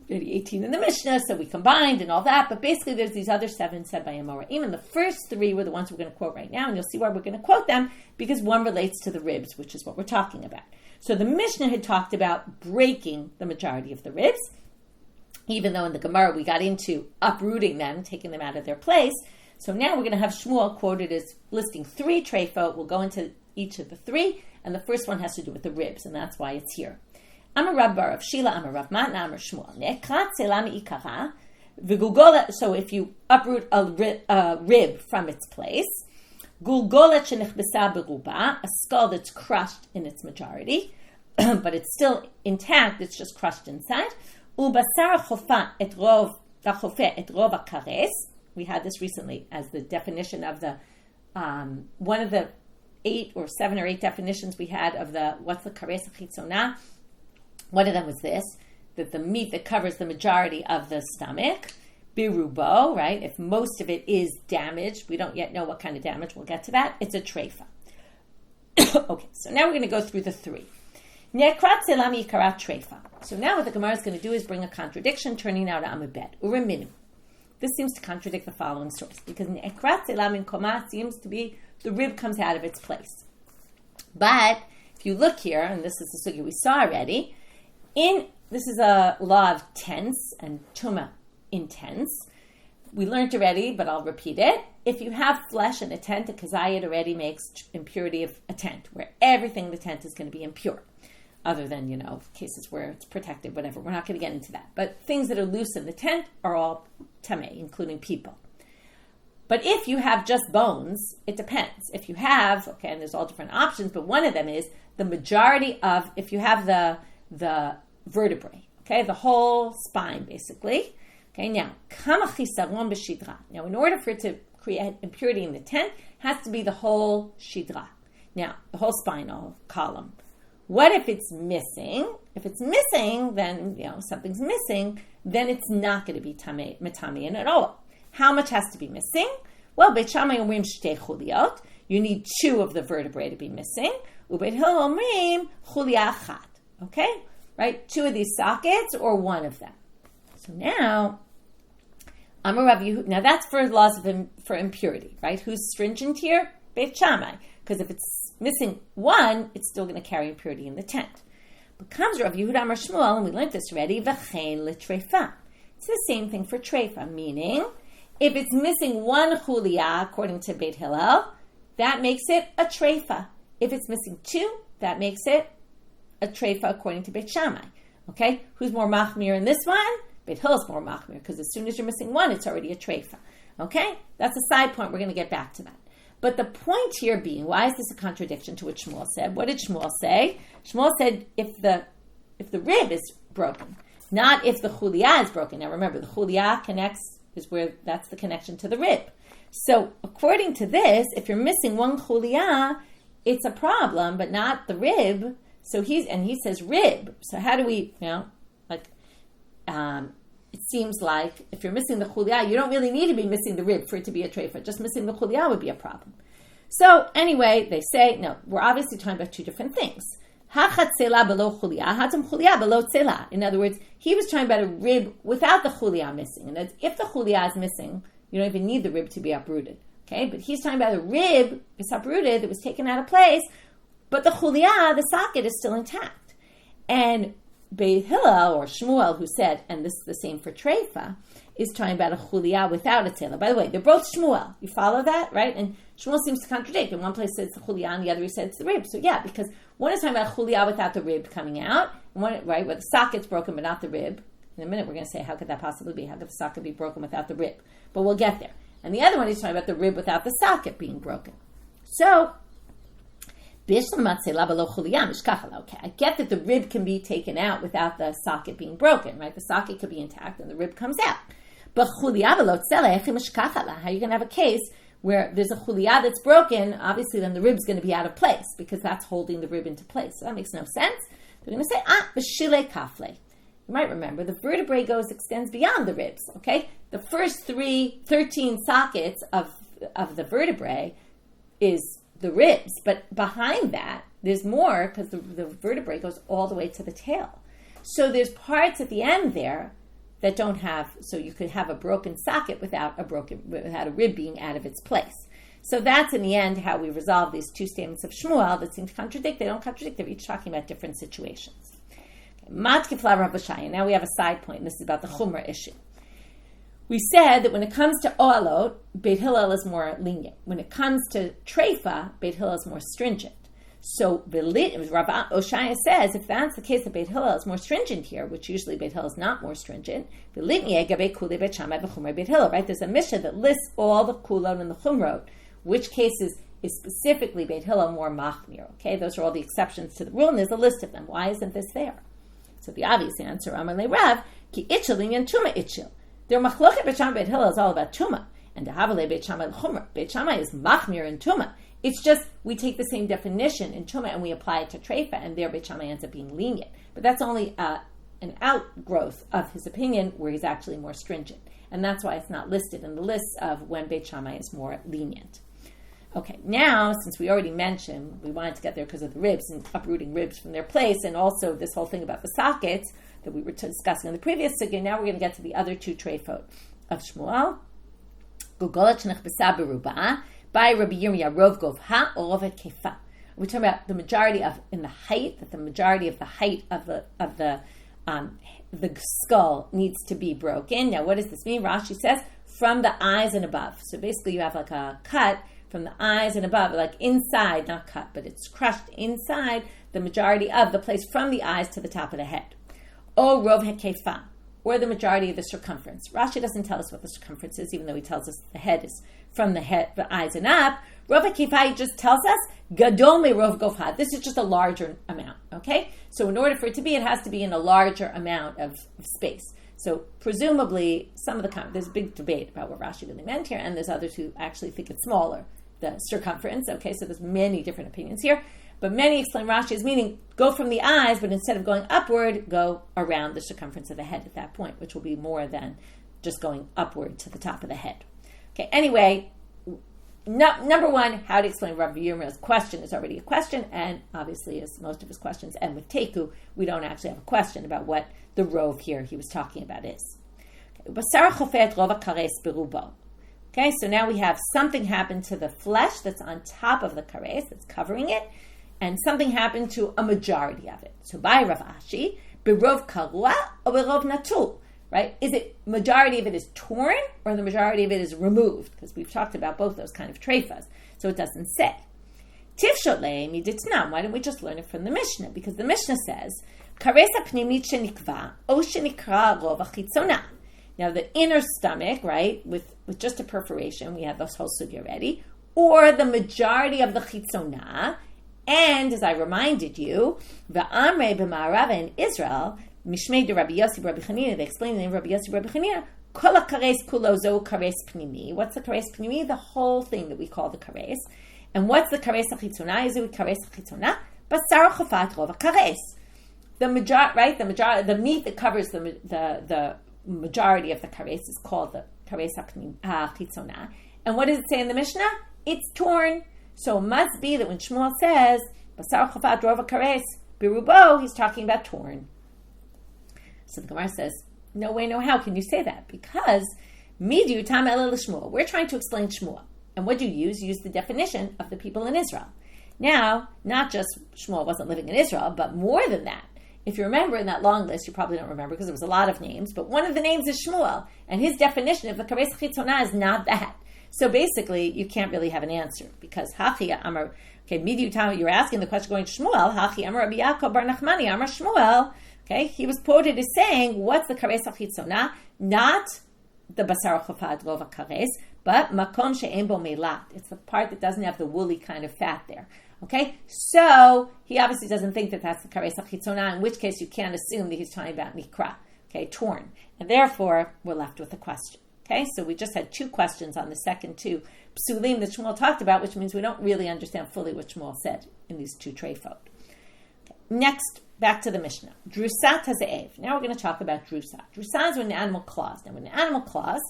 already 18 in the Mishnah, so we combined and all that, but basically there's these other 7 said by Amoraim, and the first 3 were the ones we're going to quote right now, and you'll see why we're going to quote them, because one relates to the ribs, which is what we're talking about. So the Mishnah had talked about breaking the majority of the ribs, even though in the Gemara we got into uprooting them, taking them out of their place. So now we're going to have Shmuel quoted as listing 3 treifa. We'll go into each of the 3, and the first one has to do with the ribs, and that's why it's here. Amar Rav Bar of Shila, Amar Rav Matna, Amar Shmuel. Ne'ekrat selam ikara, v'gulgola. So if you uproot a rib from its place, gulgola shenichbesa beruba, a skull that's crushed in its majority, but it's still intact, it's just crushed inside. Ubasar chofa et rov hakares. We had this recently as the definition of the one of the 8 or 7 or 8 definitions we had of the what's the kares chitzona. One of them was this, that the meat that covers the majority of the stomach, birubo, right? If most of it is damaged, we don't yet know what kind of damage. We'll get to that. It's a treifa. Okay, so now we're going to go through the 3. Ne'ekrat selami ikarat treifa. So now what the Gemara is going to do is bring a contradiction, turning now to Amabed. Uriminu. This seems to contradict the following source, because ne'ekrat selam koma seems to be the rib comes out of its place. But if you look here, and this is the sugya we saw already, this is a law of tense and tuma in tense. We learned already, but I'll repeat it. If you have flesh in a tent, a kazayit already makes impurity of a tent, where everything in the tent is going to be impure. Other than, cases where it's protected, whatever. We're not going to get into that. But things that are loose in the tent are all tameh, including people. But if you have just bones, it depends. If you have, and there's all different options, but one of them is the majority of, if you have the vertebrae, the whole spine, basically. Now, kama chisaron b'shidra. Now, in order for it to create impurity in the tent, it has to be the whole shidra. Now, the whole spinal column. What if it's missing? If it's missing, then, something's missing, then it's not going to be metamian at all. How much has to be missing? Well, Beit Shammai omrim shtei chuliot. You need 2 of the vertebrae to be missing. Ubeit Hillel omrim chulia achat. Okay? Right? 2 of these sockets or 1 of them. So now, Amar Rav Yehuda. Now that's for laws for impurity, right? Who's stringent here? Beit Shammai. Because if it's missing 1, it's still going to carry impurity in the tent. But comes Rav Yehuda Amar Shmuel, and we learned this already, v'chein l'treifa. It's the same thing for treifa, meaning if it's missing 1 chulia, according to Beit Hillel, that makes it a treifa. If it's missing 2, that makes it a treifa according to Beit Shammai. Okay? Who's more machmir in this one? Beit Hillel's more machmir, because as soon as you're missing 1, it's already a treifa. Okay? That's a side point. We're going to get back to that. But the point here being, why is this a contradiction to what Shmuel said? What did Shmuel say? Shmuel said if the rib is broken, not if the chulia is broken. Now remember, the chulia connects, is where that's the connection to the rib. So according to this, if you're missing 1 chulia, it's a problem, but not the rib. So he says rib. So how do we, it seems like if you're missing the chulia, you don't really need to be missing the rib for it to be a treifa. Just missing the chulia would be a problem. So anyway, they say, no, we're obviously talking about 2 different things. Hachat sela below chulia, hatam chulia below sela. In other words, he was talking about a rib without the chulia missing. And if the chulia is missing, you don't even need the rib to be uprooted. Okay, but he's talking about a rib that's uprooted, that was taken out of place, but the chulia, the socket, is still intact. And Beit Hillel, or Shmuel, who said, and this is the same for treifa, is talking about a chulia without a tzela. By the way, they're both Shmuel. You follow that, right? And Shmuel seems to contradict. In one place it says the chulia, and the other he said it's the rib. So yeah, because one is talking about chulia without the rib coming out, and one, right, where the socket's broken but not the rib. In a minute we're going to say, how could that possibly be? How could the socket be broken without the rib? But we'll get there. And the other one is talking about the rib without the socket being broken. So, okay, I get that the rib can be taken out without the socket being broken, right? The socket could be intact and the rib comes out. But how are you going to have a case where there's a chulia that's broken? Obviously, then the rib's going to be out of place because that's holding the rib into place. So that makes no sense. They're going to say, b'shile kafle. You might remember the vertebrae extends beyond the ribs, okay? The first 13 sockets of the vertebrae is the ribs, but behind that, there's more because the vertebrae goes all the way to the tail. So there's parts at the end there that don't have, so you could have a broken socket without a rib being out of its place. So that's in the end how we resolve these 2 statements of Shmuel that seem to contradict. They don't contradict, they're each talking about different situations. Matkifla Rav Shai. Now we have a side point, and this is about the Chumrah issue. We said that when it comes to oalot, Beit Hillel is more lenient. When it comes to treifa, Beit Hillel is more stringent. So Rav Oshaya says, if that's the case, that Beit Hillel is more stringent here, which usually Beit Hillel is not more stringent, right? There's a Mishna that lists all the kulot and the chumrot, which cases is specifically Beit Hillel more machmir. Okay, those are all the exceptions to the rule, and there's a list of them. Why isn't this there? So the obvious answer, Amar le Rav, ki itchel and tuma itchel. Their machlochet Beit Shammai Beit Hillel is all about tuma, and the Havale Beit Shammai chumrah. Beit Shammai is machmir and tuma. It's just we take the same definition in tuma and we apply it to treifa, and there Beit Shammai ends up being lenient. But that's only an outgrowth of his opinion, where he's actually more stringent, and that's why it's not listed in the list of when Beit Shammai is more lenient. Okay, now, since we already mentioned, we wanted to get there because of the ribs and uprooting ribs from their place, and also this whole thing about the sockets that we were discussing in the previous sugya, now we're going to get to the other two treifot of Shmuel. Gugolat shenechbasa beruba, by Rabbi Yirmiyah, rov govha, or rov kefa. We're talking about the majority of, in the height, that the majority of the height of the skull needs to be broken. Now, what does this mean? Rashi says, from the eyes and above. So basically you have like a cut from the eyes and above, like inside, not cut, but it's crushed inside the majority of the place from the eyes to the top of the head. O rov hekefa, or the majority of the circumference. Rashi doesn't tell us what the circumference is, even though he tells us the head is from the head, the eyes and up. Rov hekefa just tells us gadol me rov gofha. This is just a larger amount. Okay, so in order for it to be, it has to be in a larger amount of space. So presumably, there's a big debate about what Rashi really meant here, and there's others who actually think it's smaller, the circumference. Okay, so there's many different opinions here, but many explain Rashi as meaning go from the eyes, but instead of going upward, go around the circumference of the head at that point, which will be more than just going upward to the top of the head. Okay, anyway, number one, how to explain Rabbi Yirmiyah's question is already a question, and obviously, as most of his questions end with teku, we don't actually have a question about what the rov here he was talking about is. Okay, so now we have something happened to the flesh that's on top of the kares, that's covering it, and something happened to a majority of it. So by Rav Ashi, berov karua or berov natul, right? Is it majority of it is torn or the majority of it is removed? Because we've talked about both those kind of treifas, so it doesn't say. Tifshot le'emi ditnam. Why don't we just learn it from the Mishna? Because the Mishna says, kares hapnimit shenikva o shenikra rov hachitzona. Now the inner stomach, right, with just a perforation, we have this whole sugya already, or the majority of the chitzona, and as I reminded you, v'amrei b'ma'arav in Israel, mishmei de Rabbi Yossi Rabbi Chanina, they explain the name Rabbi Yossi Rabbi Chanina, kol hakares kulo zo kares pnimi. What's the kares pnimi? The whole thing that we call the kares. And what's the kares hachitzona? Is it kares hachitzona? Basar chofat rov kares. The meat that covers the majority of the kares is called the kares hachitzona. And what does it say in the Mishnah? It's torn. So it must be that when Shmuel says basar chofat rov kares birubo, he's talking about torn. So the Gemara says, no way, no how can you say that? Because midu tam ela l'Shmuel. We're trying to explain Shmuel. And what do you use? You use the definition of the people in Israel. Now, not just Shmuel wasn't living in Israel, but more than that. If you remember in that long list, you probably don't remember because there was a lot of names, but one of the names is Shmuel, and his definition of the kares chitzona is not that. So basically, you can't really have an answer because hachi amar. Okay, midu tam. You're asking the question going to Shmuel. Hachi amar Rabbi Yaakov bar Nachmani amar Shmuel. Okay, he was quoted as saying, "What's the kares chitzona? Not the basar chofat rov kares, but makom she'en bo meilat. It's the part that doesn't have the woolly kind of fat there." Okay, so he obviously doesn't think that that's the kares hachitzona, in which case you can't assume that he's talking about nikra, okay, torn. And therefore, we're left with a question. Okay, so we just had two questions on the second two psulim that Shmuel talked about, which means we don't really understand fully what Shmuel said in these two treifot. Okay. Next, back to the Mishnah. Drusat haze'ev. Now we're going to talk about drusa. Drusa is when an animal claws. Now when an animal claws,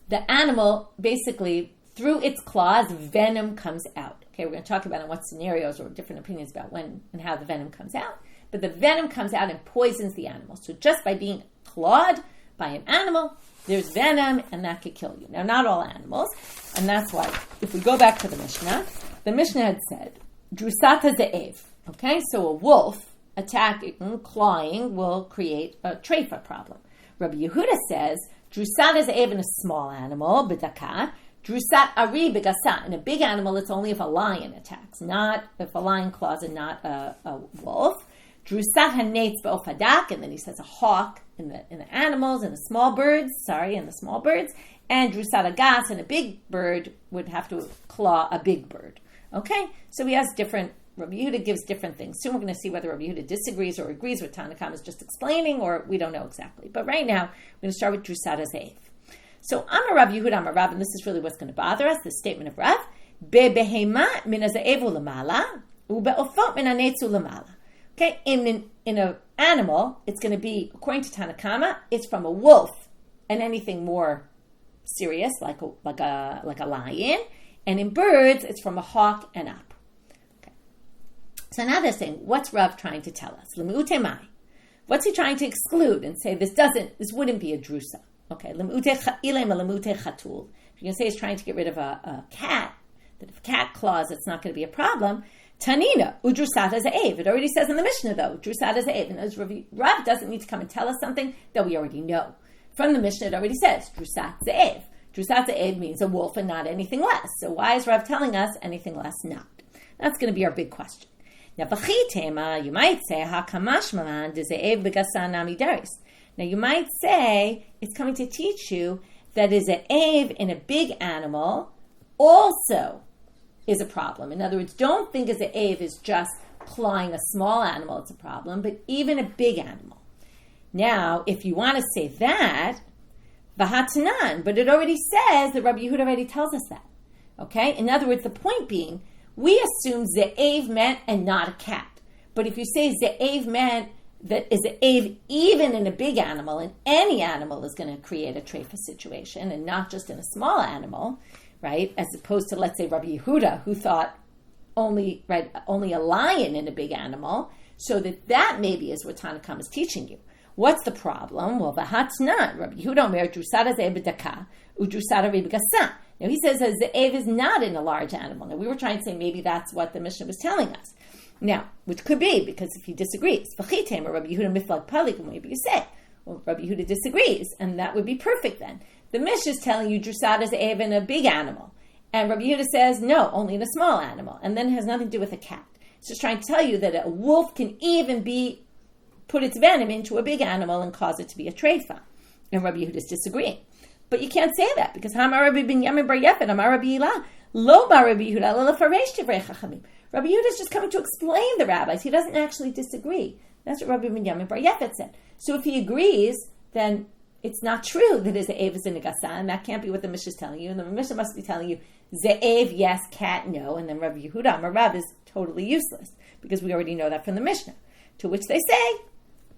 the animal basically, through its claws, venom comes out. Okay, we're going to talk about in what scenarios or different opinions about when and how the venom comes out. But the venom comes out and poisons the animal. So just by being clawed by an animal, there's venom and that could kill you. Now, not all animals. And that's why, if we go back to the Mishnah had said, Drusata ze'ev. Okay, so a wolf attacking, clawing, will create a treifa problem. Rabbi Yehuda says, Drusat is in a small animal, b'daka. Drusat ari b'gasa. In a big animal, it's only if a lion attacks, not if a lion claws and not a wolf. Drusat hanetz b'ofadak, and then he says a hawk in the animals, in the small birds, and drusat agas, and a big bird would have to claw a big bird. Okay, so he has different, Rabbi Yehuda gives different things. Soon we're going to see whether Rabbi Yehuda disagrees or agrees with Tanna Kama is just explaining, or we don't know exactly. But right now, we're going to start with drusat azev. So Amar Rav Yehuda Amar Rav, and this is really what's going to bother us, the statement of Rav, Bebehema min azev u'lamala, ube'ofot min anetzu lamala. Okay, in an animal, it's going to be, according to Tanna Kama, it's from a wolf and anything more serious, like a lion. And in birds, it's from a hawk and up. Okay. So now they're saying, what's Rav trying to tell us? Lemute mai. What's he trying to exclude and say this wouldn't be a drusa? Okay, lemute cha'ilem a lemute chatul. If you're going to say he's trying to get rid of a cat, that if a cat claws, it's not going to be a problem. Tanina, udrusat as Ave. It already says in the Mishnah, though, drusat as Ave. And as Rav doesn't need to come and tell us something that we already know. From the Mishnah, it already says, drusat ze'ev. Drusat ze'ev means a wolf and not anything less. So why is Rav telling us anything less not? That's going to be our big question. Now, you might say, hakamashmalan de ze'ev begasan nami daris. Now, you might say, it's coming to teach you that is an Ave in a big animal also is a problem. In other words, don't think as an Ave is just clawing a small animal, it's a problem, but even a big animal. Now, if you want to say that, v'hatanan, but it already says that Rabbi Yehuda already tells us that. Okay? In other words, the point being, we assume ze'ev meant and not a cat. But if you say ze'ev meant that is ze'ev even in a big animal, and any animal is going to create a treifa situation, and not just in a small animal, right? As opposed to, let's say, Rabbi Yehuda, who thought only a lion in a big animal, so that maybe is what Tanna Kama is teaching you. What's the problem? Well, v'hatnan, Rabbi Yehuda omer drusat hazeh b'daka udrusat harei b'gasa. Now he says that ze'ev is not in a large animal. Now we were trying to say maybe that's what the Mishnah was telling us. Now, which could be, because if he disagrees, v'chitem or Rabbi Yehuda miflag palik, maybe you say, well, Rabbi Yehuda disagrees, and that would be perfect then. The Mishnah is telling you drusat hazeh in a big animal. And Rabbi Yehuda says, no, only in a small animal. And then it has nothing to do with a cat. It's just trying to tell you that a wolf can even put its venom into a big animal and cause it to be a treifa. And Rabbi Yehuda is disagreeing. But you can't say that, because Hamar Rabbi Binyamin bar Yefet, Amar Rabbi Ilah, lo bar Rabbi Yehuda, lo lefaresh divrei chachamim. Rabbi Yehuda is just coming to explain the rabbis. He doesn't actually disagree. That's what Rabbi Binyamin bar Yefet said. So if he agrees, then it's not true that his ze'ev is in a gasa, and that can't be what the Mishnah is telling you. And the Mishnah must be telling you, ze'ev, yes, cat, no. And then Rabbi Yehuda, Amar Rav, is totally useless, because we already know that from the Mishnah. To which they say,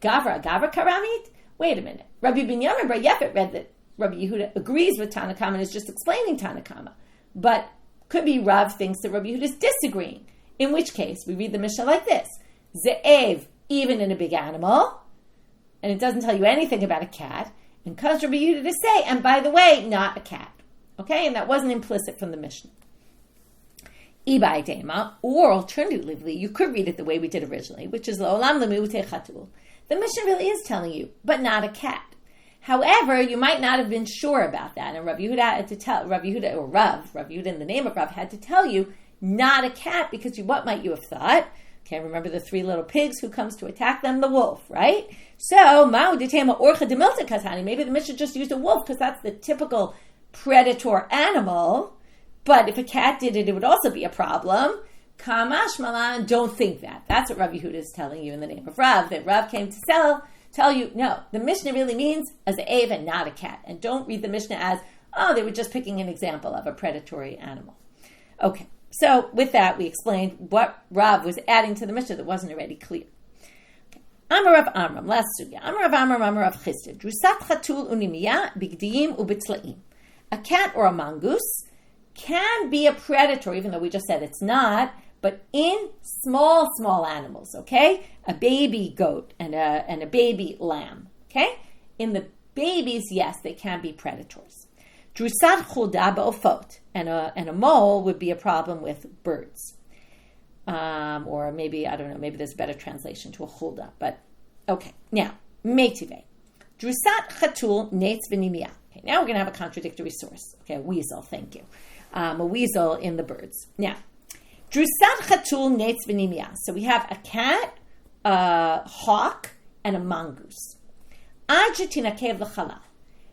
Gavra karamit? Wait a minute. Rabbi Binyamin bar Yefet read that Rabbi Yehuda agrees with Tanna Kama and is just explaining Tanna Kama. But could be Rav thinks that Rabbi Yehuda is disagreeing. In which case, we read the Mishnah like this. Ze'ev, even in a big animal, and it doesn't tell you anything about a cat, and cause Rabbi Yehuda to say, and by the way, not a cat. Okay? And that wasn't implicit from the Mishnah. Ibai Dema, or alternatively, you could read it the way we did originally, which is L'olam lemute chatul. The Mishnah really is telling you, but not a cat. However, you might not have been sure about that, and Rabbi Yehuda had to tell Rabbi Yehuda in the name of Rav had to tell you not a cat, because what might you have thought? Okay, remember the 3 little pigs who comes to attack them? The wolf, right? So, Ma'u detema orcha demilta katani. Maybe the Mishnah just used a wolf because that's the typical predator animal. But if a cat did it, it would also be a problem. Kamash malan, don't think that. That's what Rabbi Yehuda is telling you in the name of Rav, that Rav came to tell you, no, the Mishnah really means as an Ave and not a cat. And don't read the Mishnah as, they were just picking an example of a predatory animal. Okay, so with that, we explained what Rav was adding to the Mishnah that wasn't already clear. Amar Rav Amram, last sugya. Amar Rav Amram, Amar Rav Chisda. Drusat chatul unimiya bigdiyim ubitzlaim. A cat or a mongoose can be a predator, even though we just said it's not, but in small animals, okay? A baby goat and a baby lamb, okay? In the babies, yes, they can be predators. Drusat chulda ba'ofot, and a mole would be a problem with birds. Or maybe, I don't know, maybe there's a better translation to a chulda, but okay. Now, metive. Drusat chatul neitz v'nimiyah. Okay, now we're going to have a contradictory source. Okay, a weasel, thank you. A weasel in the birds. Now, drusat chatul netz v'nimya. So we have a cat, a hawk, and a mongoose. Ajatina kev l'chalal.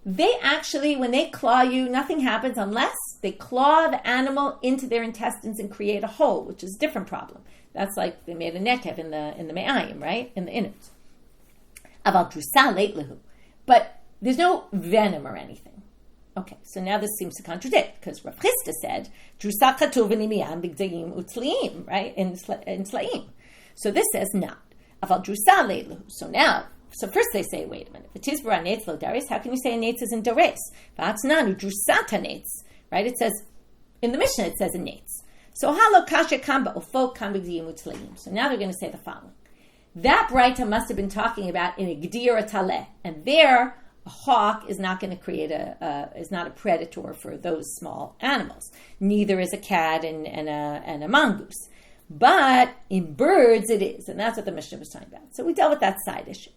They actually, when they claw you, nothing happens unless they claw the animal into their intestines and create a hole, which is a different problem. That's like they made a nekev in the me'ayim, right? In the innards. Aval drusa leit lehu. But there's no venom or anything. Okay, so now this seems to contradict, because Rav Chisda said, drusa chatul v'nimiyam b'gdayim u'tzliim, right? In tzlaim. So this says not. Aval drusa leit lehu. So first they say, wait a minute. If it is bara netz lo dares, how can you say a netz is in dares? V'atznanu drusata netz, right? It says, in the Mishna it says a netz. So halo kasha kamba ufo kamba gdiyim u'tzlaim. So now they're going to say the following. That Braita must have been talking about in a gdir taleh, and there a hawk is not going to create is not a predator for those small animals. Neither is a cat and a mongoose. But in birds it is, and that's what the Mishnah was talking about. So we dealt with that side issue.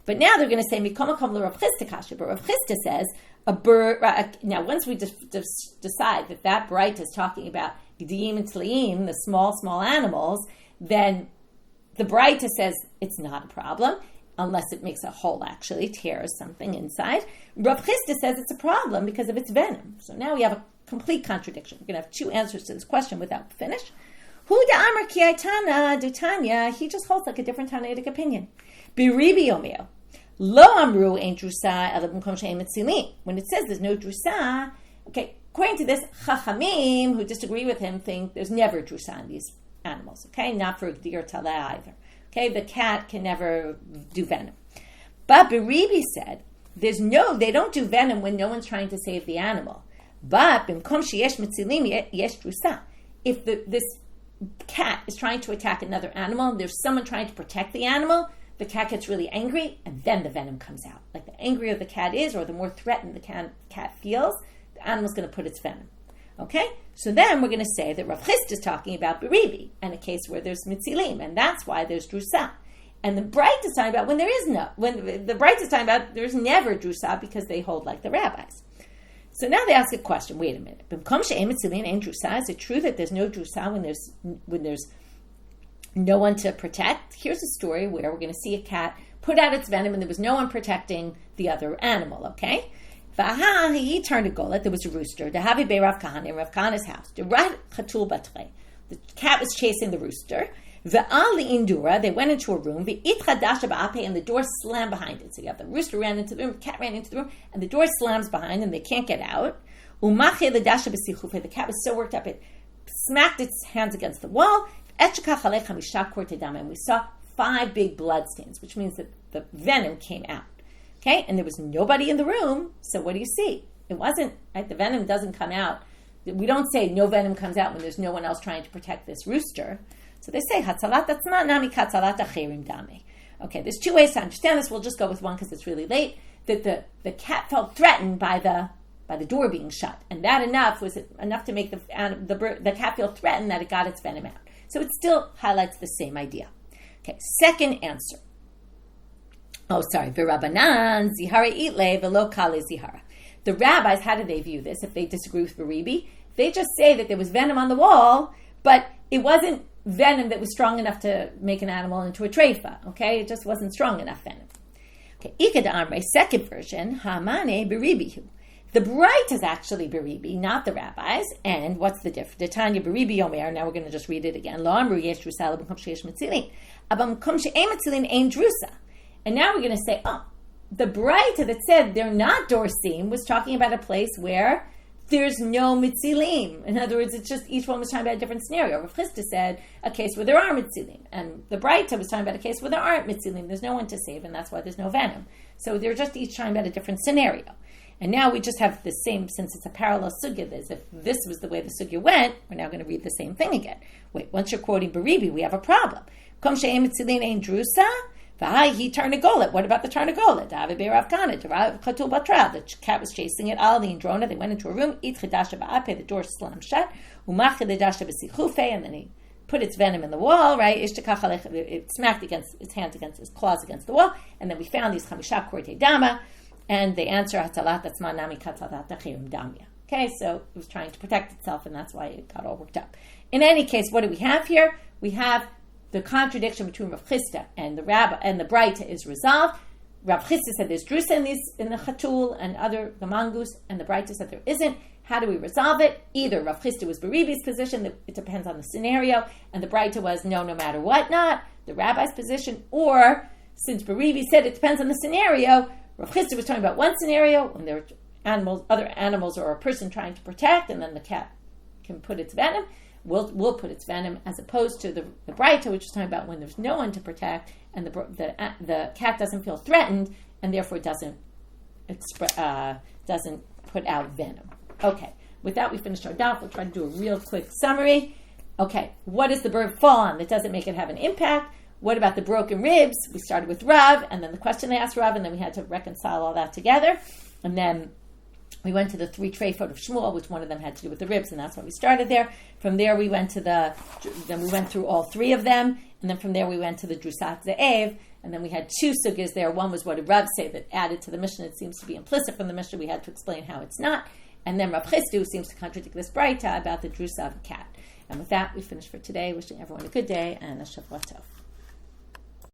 But now they're going to say Mikoma Kam Rav Chisda Kasha, but Rav Chisda says a bird. Now, once we decide that Braita is talking about Gdiyim and Tleim, the small animals, then the Braita says it's not a problem unless it makes a hole, actually tears something inside. Rav Chisda says it's a problem because of its venom. So now we have a complete contradiction. We're going to have two answers to this question without finish. Hu da'amar ki aitana d'tanya. He just holds like a different Tanaitic opinion. Biribi omeo. Lo amru ain't drusa elabim kom she'em etzilim. When it says there's no drusa, okay, according to this, Chachamim, who disagree with him, think there's never drusa in these animals, okay? Not for gdir taleh either. Okay, the cat can never do venom. But Biribi said, they don't do venom when no one's trying to save the animal. But bimkom sheyesh metzilim yesh drusa. If this cat is trying to attack another animal, and there's someone trying to protect the animal, the cat gets really angry, and then the venom comes out. Like the angrier the cat is, or the more threatened the cat feels, the animal's going to put its venom. Okay? So then we're going to say that Rav Chisda is talking about Biribi, and a case where there's mitzilim, and that's why there's drusa. And the Braita is talking about when the Braita is talking about there's never drusa because they hold like the rabbis. So now they ask a question. Wait a minute. B'mkom she'em mitzilim ain't drusa. Is it true that there's no drusa when there's no one to protect? Here's a story where we're going to see a cat put out its venom and there was no one protecting the other animal, okay? He turned a golet. There was a rooster. The Havi Bei Rav Kahana in Rav Kahana's house. The cat was chasing the rooster. Indura, they went into a room. And the door slammed behind it. So you have the rooster ran into the room, the cat ran into the room, and the door slams behind them. They can't get out. The cat was so worked up it smacked its hands against the wall. And we saw 5 big blood stains, which means that the venom came out. Okay, and there was nobody in the room, so what do you see? It wasn't, right? The venom doesn't come out. We don't say no venom comes out when there's no one else trying to protect this rooster. So they say, Hatzalat atzma nami katzalat acherim dame. Okay, there's 2 ways to understand this. We'll just go with one because it's really late. That the cat felt threatened by the door being shut, and that was enough to make the cat feel threatened that it got its venom out. So it still highlights the same idea. Okay, second answer. V'Rabbanan zihara itle v'lo kale zihara. The rabbis, how do they view this? If they disagree with Biribi, they just say that there was venom on the wall, but it wasn't venom that was strong enough to make an animal into a treifa. Okay, it just wasn't strong enough venom. Okay, Ikad Amre, second version, Hamane Biribihu. The Braita is actually Biribi, not the rabbis. And what's the difference? The Tanya Biribi Omer. Now we're going to just read it again. Lo amru yesh drusa b'mkom sheyesh metzilin, aber b'mkom she'ein metzilin ein drusa. And now we're going to say, the Braita that said they're not dorsim was talking about a place where there's no mitzilim. In other words, it's just each one was talking about a different scenario. Rav Chisda said a case where there are mitzilim, and the Braita was talking about a case where there aren't mitzilim. There's no one to save, and that's why there's no venom. So they're just each talking about a different scenario. And now we just have the same, since it's a parallel sugya, as if this was the way the sugya went, we're now going to read the same thing again. Wait, once you're quoting Biribi, we have a problem. Kom she'em mitzilin ein drusa, he turned a golet. What about the turn a golet? The cat was chasing it. They went into a room. The door slammed shut. And then he put its venom in the wall, right? It smacked its claws against the wall. And then we found these chamisha korte dama, And the answer, Hatzalat Atzma Nami Katzalat Achim Damya. Okay, so it was trying to protect itself, and that's why it got all worked up. In any case, what do we have here? We have the contradiction between Rav Chisda and the Rabbi and the Breita is resolved. Rav Chisda said there's drusa in the chatul and other the mongoose, and the Breita said there isn't. How do we resolve it? Either Rav Chisda was Baribi's position, that it depends on the scenario, and the Breita was no matter what, not the Rabbi's position, or since Baribi said it depends on the scenario, Rav Chisda was talking about one scenario when there are other animals, or a person trying to protect, and then the cat can put its venom. We'll put its venom, as opposed to the Breita, which is talking about when there's no one to protect, and the cat doesn't feel threatened, and therefore doesn't put out venom. Okay, with that we finished our daf. We'll try to do a real quick summary. Okay, what does the bird fall on that doesn't make it have an impact? What about the broken ribs? We started with Rav, and then the question they asked Rav, and then we had to reconcile all that together. And then we went to the 3 treifa of Shmuel, which one of them had to do with the ribs, and that's why we started there. From there we went to then we went through all 3 of them, and then from there we went to the Drusat Ze'ev, and then we had 2 sugyas there. One was what did Rav say that added to the Mishna. It seems to be implicit from the Mishna. We had to explain how it's not. And then Rav Chisda seems to contradict this Breita about the Drusa of a cat. And with that, we finish for today. Wishing everyone a good day and a Shavua Tov.